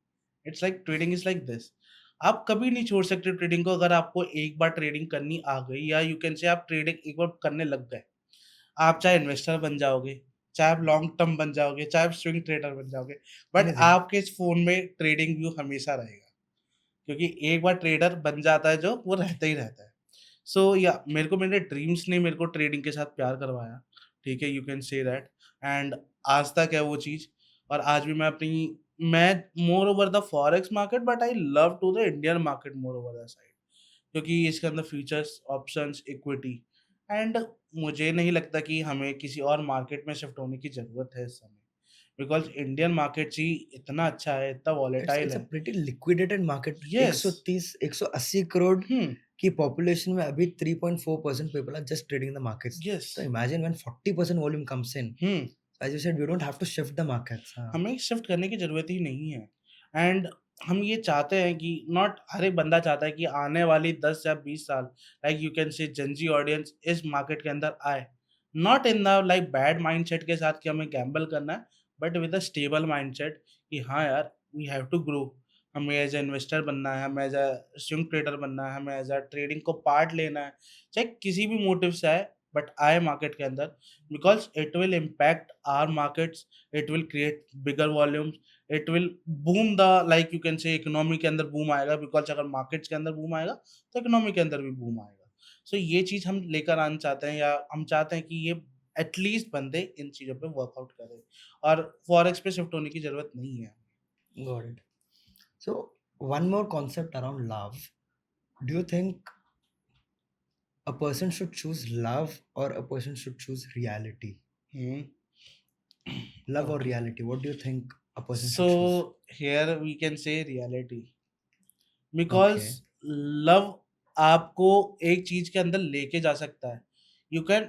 It's like trading is like this. आप कभी नहीं छोड़ सकते ट्रेडिंग को, अगर आपको एक बार ट्रेडिंग करनी आ गई या यू कैन से आप ट्रेडिंग एक बार करने लग गए। आप चाहे इन्वेस्टर बन जाओगे, चाहे आप लॉन्ग टर्म बन जाओगे, चाहे आप स्विंग ट्रेडर बन जाओगे, बट एनीथिंग। आपके इस फ़ोन में ट्रेडिंग व्यू हमेशा रहेगा। क्योंकि एक बार ट्रेडर बन जाता है जो, वो रहता ही रहता है। सो या मेरे को मेरे ड्रीम्स ने मेरे को ट्रेडिंग के साथ प्यार करवाया, ठीक है, you can say that. And आज तक है वो चीज़। और आज भी मैं more over the forex market, but I love to the Indian market more over the side. क्योंकि इसके अंदर फीचर्स, ऑप्शंस, इक्विटी एंड मुझे नहीं लगता कि हमें किसी और मार्केट में शिफ्ट होने की ज़रूरत है इस समय। बिकॉज़ इंडियन मार्केट्स ही इतना अच्छा है, इतना वॉलेटाइल इट्स अ है। Pretty liquidated market. Yes. 130 180 crore हुँ, की पॉपुलेशन में अभी 3.4% people are just trading the markets. Yes. So imagine when 40% volume comes in, hmm. as you said, we don't have to shift the markets. हाँ, हमें shift करने की ज़रूरत ही नहीं है एंड हम ये चाहते हैं कि नॉट हर एक बंदा चाहता है कि आने वाली 10 या 20 साल लाइक यू कैन से जेन ज़ी ऑडियंस इस मार्केट के अंदर आए। Not in the like bad mindset के साथ कि हमें गैम्बल करना है, but with a stable mindset कि हाँ यार, वी हैव टू ग्रो। हमें एज़ अ इन्वेस्टर बनना है, हमें एज़ अ स्विंग ट्रेडर बनना है, हमें एज़ अ ट्रेडिंग को पार्ट लेना है, चाहे किसी भी मोटिव से आए, बट आए मार्केट के अंदर because it will impact our markets, it will create bigger volumes, it will boom the like you can say economy के अंदर बूम आएगा बिकॉज़ अगर मार्केट्स के अंदर बूम आएगा, तो इकोनॉमी के अंदर भी बूम आएगा। सो ये चीज़ हम लेकर आना चाहते हैं या हम चाहते हैं कि ये एटलीस्ट बंदे इन चीज़ों पे वर्कआउट करें और फॉरेक्स पे शिफ्ट होने की ज़रूरत नहीं है। got it. So one more concept around love. Do you think a person should choose love or a person should choose reality? Hmm, Love or okay. reality? What do you think a person so should choose? Here we can say reality because Okay. Love आपको एक चीज़ के अंदर लेके जा सकता है। You can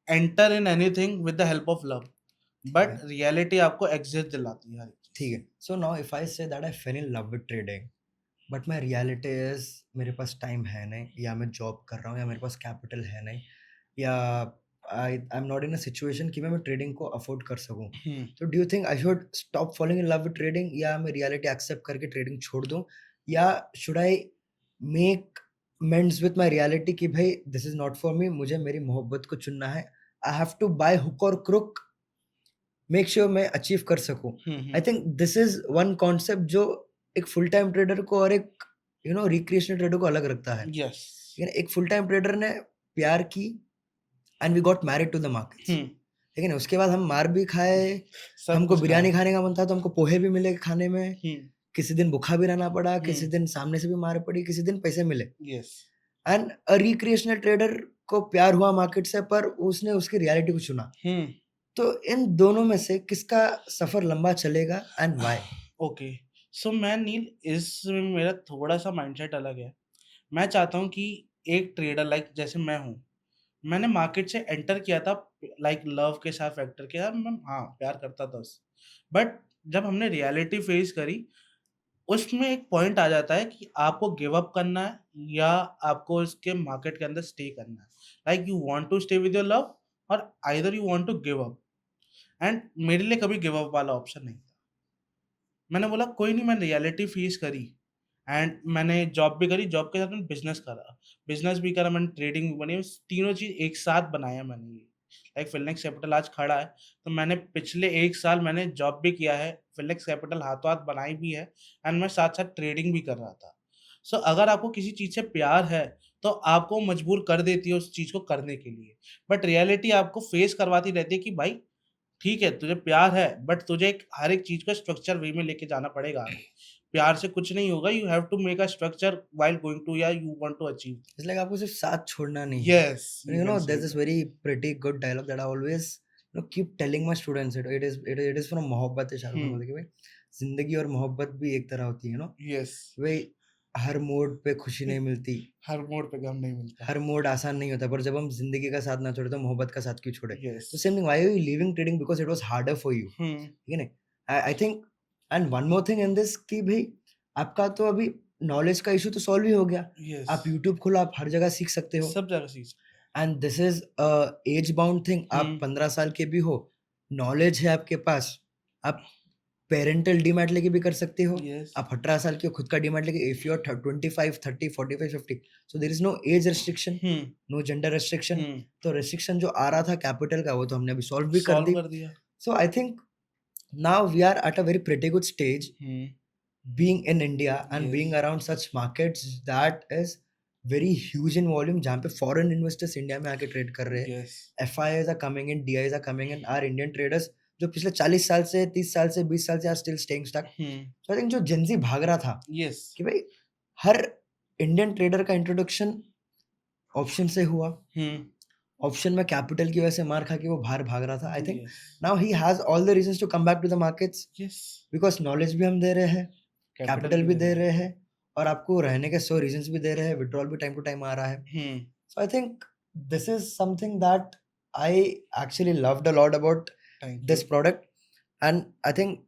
enter in anything with the help of love, ठीक बट है, रियलिटी आपको एग्ज़िट दिलाती है हर एक ठीक चीज़ है। So now if I say that I fell in love with trading, but my reality is मेरे पास टाइम है नहीं, या मैं जॉब कर रहा हूँ, या मेरे पास कैपिटल है नहीं, या I am not in a situation कि मैं ट्रेडिंग को अफोर्ड कर सकूँ। से। हुँ, तो do you think I should stop following in love with trading, या मैं रियलिटी एक्सेप्ट करके ट्रेडिंग छोड़ दूँ, या should I make mends with my reality कि भाई this is not for me, मुझे मेरी मोहब्बत को चुनना है, I have to by hook और क्रुक, मेक श्योर मैं अचीव कर सकूँ। Hmm, I hmm. Think this is one concept जो एक फुल टाइम ट्रेडर को और एक रिक्रिएशनल ट्रेडर को अलग रखता है। यस। लेकिन एक फुल टाइम ट्रेडर ने प्यार की and we got married to the markets. Hmm, लेकिन उसके बाद हम मार भी खाए, सब हमको कुछ खाया। बिरयानी खाने का मन था तो हमको पोहे भी मिले खाने में, हुँ, किसी दिन भूखा भी रहना पड़ा, किसी हुँ, दिन सामने से भी मार पड़ी, किसी दिन पैसे मिले। Yes. And a recreational trader को प्यार हुआ मार्केट से, पर उसने उसकी रियलिटी को चुना। हुँ। तो इन दोनों में से किसका सफ़र लंबा चलेगा एंड व्हाई? ओके, सो मैं नील इसमें मेरा थोड़ा-सा माइंडसेट अलग है। मैं चाहता हूँ कि एक ट्रेडर लाइक जैसे मैं हूँ, मैंने मार्केट से एंटर किया था लाइक लव के साथ फैक्टर के साथ मैं हाँ, प्यार करता था उससे। बट जब हमने रियलिटी फेस करी उसमें एक पॉइंट आ जाता है कि आपको गिव अप करना है या आपको इसके मार्केट के अंदर स्टे करना है। Like you want to stay with your love और either you want to give up and मेरे लिए कभी गिव अप वाला ऑप्शन नहीं था। मैंने बोला कोई नहीं मैंने रियलिटी फेस करी एंड मैंने जॉब भी करी, जॉब के साथ मैंने बिज़नेस करा। बिज़नेस भी करा, मैंने ट्रेडिंग भी बनी, उस तीनों चीज़ एक साथ बनाया मैंने ये। लाइक फिनलेक्स कैपिटल आज खड़ा है, तो मैंने पिछले 1 साल मैंने जॉब भी किया है, फिनलेक्स कैपिटल हाथों-हाथ बनाई भी है एंड मैं साथ-साथ ट्रेडिंग भी कर रहा था। सो अगर आपको किसी चीज़ से प्यार है, तो आपको मजबूर कर देती है उस चीज़ को करने के लिए। बट रियलिटी आपको फेस करवाती रहती है कि भाई ठीक है, तुझे प्यार है, बट तुझे एक हर एक चीज़ को स्ट्रक्चर वे में लेके जाना पड़ेगा आगे। प्यार से कुछ नहीं होगा, you have to make a structure while going to या you want to achieve it's like आपको सिर्फ साथ छोड़ना नहीं है। येस, यू कैन देयर से is this that. Very pretty good dialogue that I always keep telling my students, it is from मोहब्बत है, शाहरुख हुँ, खान बोलते हैं कि भाई ज़िंदगी और मोहब्बत भी एक तरह होती है, येस, भाई हर मोड़ पे खुशी नहीं मिलती, हर मोड़ पे गम नहीं मिलता। हर मोड़ आसान नहीं होता, पर जब हम ज़िंदगी का साथ ना छोड़े तो मोहब्बत का साथ क्यों छोड़े? येस। तो same thing, why are you leaving trading because it was harder for you, hmm, ठीक है ना? I think and one more thing in this कि भई आपका तो अभी नॉलेज का इश्यू तो सॉल्व ही हो गया। येस, आप यूट्यूब खोलो, आप हर जगह सीख सकते हो। सब जगह सीख सकते and this is a age bound thing, हैं। आप हुँ, 15 साल के भी हो, नॉलेज है आपके पास, आप पेरेंटल डीमैट लेके भी कर सकते हो। येस, आप 18 साल के हो, खुद का डीमैट लेके, if you are 25, 30, 45, 50, so there is no age restriction, hmm, no gender restriction. Hmm, तो रिस्ट्रिक्शन जो आ रहा था कैपिटल का, वो तो हमने अभी सॉल्व भी कर सॉल्व दी। कर दिया। So I think now we are at a very pretty good stage hmm, being in India and yes, being around such markets that is very huge in volume, जहाँ पे foreign investors इंडिया में आके trade कर रहे हैं, yes, FIIs are coming in, DIs are coming in, our Indian traders जो पिछले 40 साल से, 30 साल से, 20 साल से are still staying stuck. Hmm, So I think जो जेन ज़ी भाग रहा था येस, कि भाई हर इंडियन ट्रेडर का इंट्रोडक्शन ऑप्शन से हुआ। हुँ, ऑप्शन में कैपिटल की वजह से मार खा के वो बाहर भाग रहा था। I think yes, now he has all the reasons to come back to the markets yes, because knowledge भी हम दे रहे हैं, कैपिटल कैपिटल भी भी दे दे रहे हैं। रहे हैं और आपको रहने के 100 रीज़न्स भी दे रहे हैं, विथड्रॉल भी टाइम टू टाइम आ रहा है। हुँ, So I think this is something that I actually loved a lot about thank this you. product and I think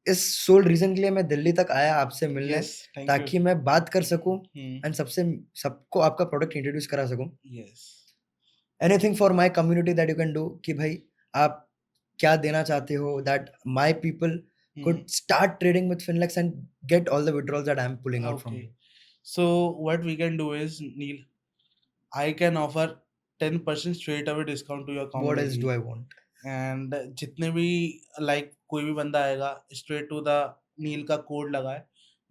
इस सोल रीज़न के लिए मैं दिल्ली तक आया आपसे मिलने यस, थैंक यू। ताकि मैं बात कर सकूँ हुँ, एंड सबको आपका प्रोडक्ट इंट्रोड्यूस करा सकूँ। Yes. Anything for my community that you can do कि भाई आप क्या देना चाहते हो that my people hmm, could start trading with Finlex and get all the withdrawals that I'm pulling out from okay. you. So what we can do is Neel, I can offer 10% straight away discount to your What else community. do I want? And जितने भी like कोई भी बंदा आएगा straight to the नील का code लगाए,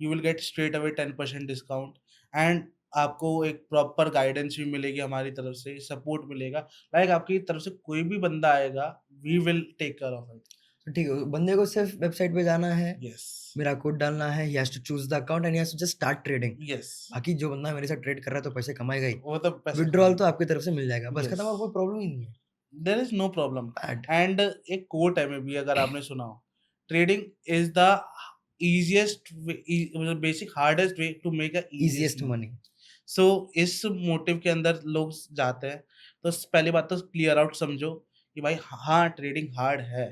you will get straight away 10% discount. And आपको एक प्रॉपर गाइडेंस भी मिलेगी हमारी तरफ से, सपोर्ट मिलेगा। लाइक आपकी तरफ से कोई भी बंदा आएगा, we will take care of it. तो ठीक है, बंदे को सिर्फ वेबसाइट पे जाना है, यस, मेरा कोड डालना है, he has to choose the account and he has to just start trading. Yes, बाकी जो बंदा मेरे साथ ट्रेड कर रहा है तो पैसे कमाएगा ही। वो तो पैसे विथड्रॉल तो कमाएगा। आपकी तरफ से मिल जाएगा, बस खत्म यस, और कोई प्रॉब्लम ही नहीं है। There is no problem. Bad and एक कोट है मे बी अगर आपने सुना हो, trading is the easiest way मतलब basic hardest way to make a easiest easiest money. Money. So इस मोटिव के अंदर लोग जाते हैं। तो पहली बात तो क्लियर आउट समझो कि भाई हाँ, ट्रेडिंग हार्ड है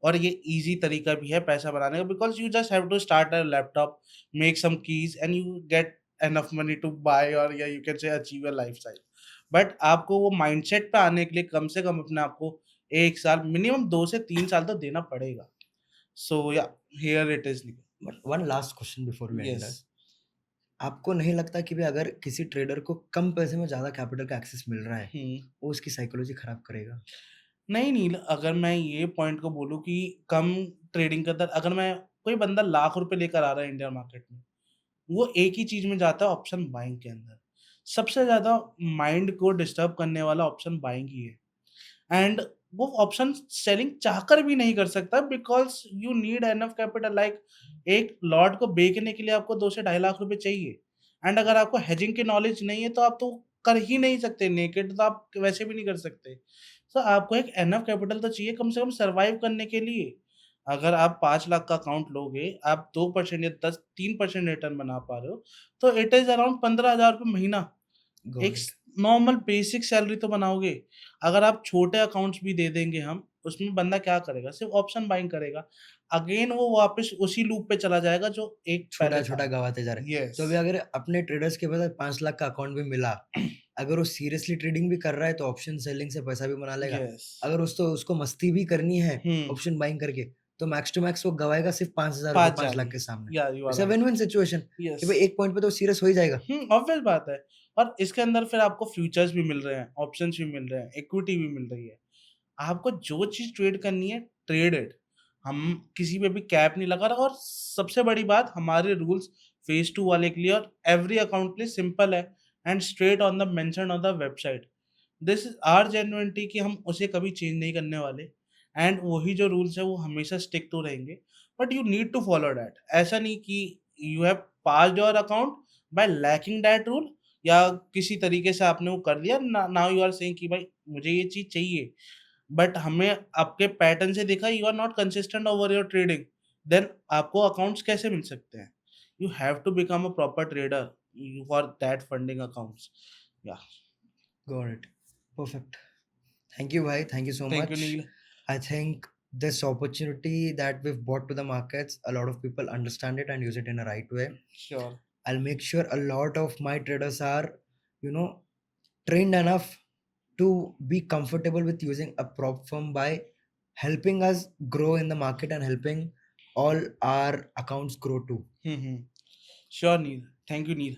और ये ईज़ी तरीका भी है पैसा बनाने का, because you just have to start a laptop, make some keys and you get enough money to buy और या you can say achieve your lifestyle. But आपको वो माइंडसेट पे आने के लिए कम से कम अपने आप को 1 साल, मिनिमम 2 से 3 साल तो देना पड़ेगा। सो या here it is. But one last question before we end yes. This, आपको नहीं लगता कि भाई अगर किसी ट्रेडर को कम पैसे में ज़्यादा कैपिटल का एक्सेस मिल रहा है, हुँ। वो उसकी साइकोलॉजी खराब करेगा? नहीं नील, अगर मैं ये पॉइंट को बोलूँ कि कम ट्रेडिंग के अंदर अगर मैं कोई बंदा लाख रुपए लेकर आ रहा है इंडियन मार्केट में, वो एक ही चीज़ में जाता है ऑप्शन बाइंग के अंदर। सबसे ज़्यादा माइंड को डिस्टर्ब करने वाला ऑप्शन बाइंग ही है। एंड वो ऑप्शन सेलिंग चाहकर भी नहीं कर सकता because you need enough capital. Like एक लॉट को बेचने के लिए आपको 2 से ढाई लाख रुपए चाहिए। एंड अगर आपको हेजिंग की नॉलेज नहीं है तो आप तो कर ही नहीं सकते, नेकेड तो आप वैसे भी नहीं कर सकते। तो आपको एक एनफ कैपिटल तो चाहिए कम से कम सर्वाइव करने के लिए। अगर आप 5 लाख का अकाउंट लोगे, आप 2% या 10 3% रिटर्न बना पा रहे हो, तो इट इज़ अराउंड 15,000 रुपए महीना। गॉट एक इट। नॉर्मल बेसिक सैलरी तो बनाओगे। अगर आप छोटे अकाउंट्स भी दे देंगे हम, उसमें बंदा क्या करेगा? सिर्फ़ ऑप्शन बाइंग करेगा। अगेन वो वापस उसी लूप पे चला जाएगा जो एक पहले था। छोटा-छोटा गँवाते जा रहे हैं। यस। तो अभी अगर अपने ट्रेडर्स के पास 5 लाख का अकाउंट भी मिला, अगर वो सीरियसली ट्रेडिंग भी कर रहा है तो ऑप्शन सेलिंग से पैसा भी बना लेगा। यस। अगर उसको मस्ती भी करनी है हुँ, ऑप्शन बाइंग करके, तो मैक्स टू मैक्स वो गँवाएगा सिर्फ़ ₹5,000 5 5,000 लाख ही। के सामने। या you are it's a right. Win-win situation कि यस। भाई एक पॉइंट पे तो सीरियस हो ही जाएगा। ऑब्वियस बात है। और इसके अंदर फिर आपको फ्यूचर्स भी मिल रहे हैं, ऑप्शंस भी मिल रहे हैं, इक्विटी भी मिल रही है। आपको जो चीज़ ट्रेड करनी है, ट्रेड इट। हम किसी पे भी कैप नहीं लगा रहा और सबसे बड़ी बात हमारे रूल्स फेज़ 2 वाले के लिए और एवरी अकाउंट के लिए सिंपल है and straight on the mention on the website. This is our genuinity कि हम उसे कभी चेंज नहीं करने वाले एंड वही जो रूल्स है वो हमेशा स्टिक टू रहेंगे। But you need to follow that. ऐसा नहीं कि you have passed your account by lacking that rule या किसी तरीके से आपने वो कर दिया नाउ यू आर सेइंग कि भाई मुझे ये चीज़ चाहिए। बट हमें आपके पैटर्न से देखा you are not consistent over your trading, then आपको अकाउंट्स कैसे मिल सकते हैं? You have to become a proper trader for that funding accounts. Yeah got it. Perfect. Thank you भाई, thank you so thank you much. Neel. I think this opportunity that we've brought to the markets, a lot of people understand it and use it in a right way. Sure. I'll make sure a lot of my traders are, you know, trained enough to be comfortable with using a prop firm by helping us grow in the market and helping all our accounts grow too. Sure Neel. Thank you nil.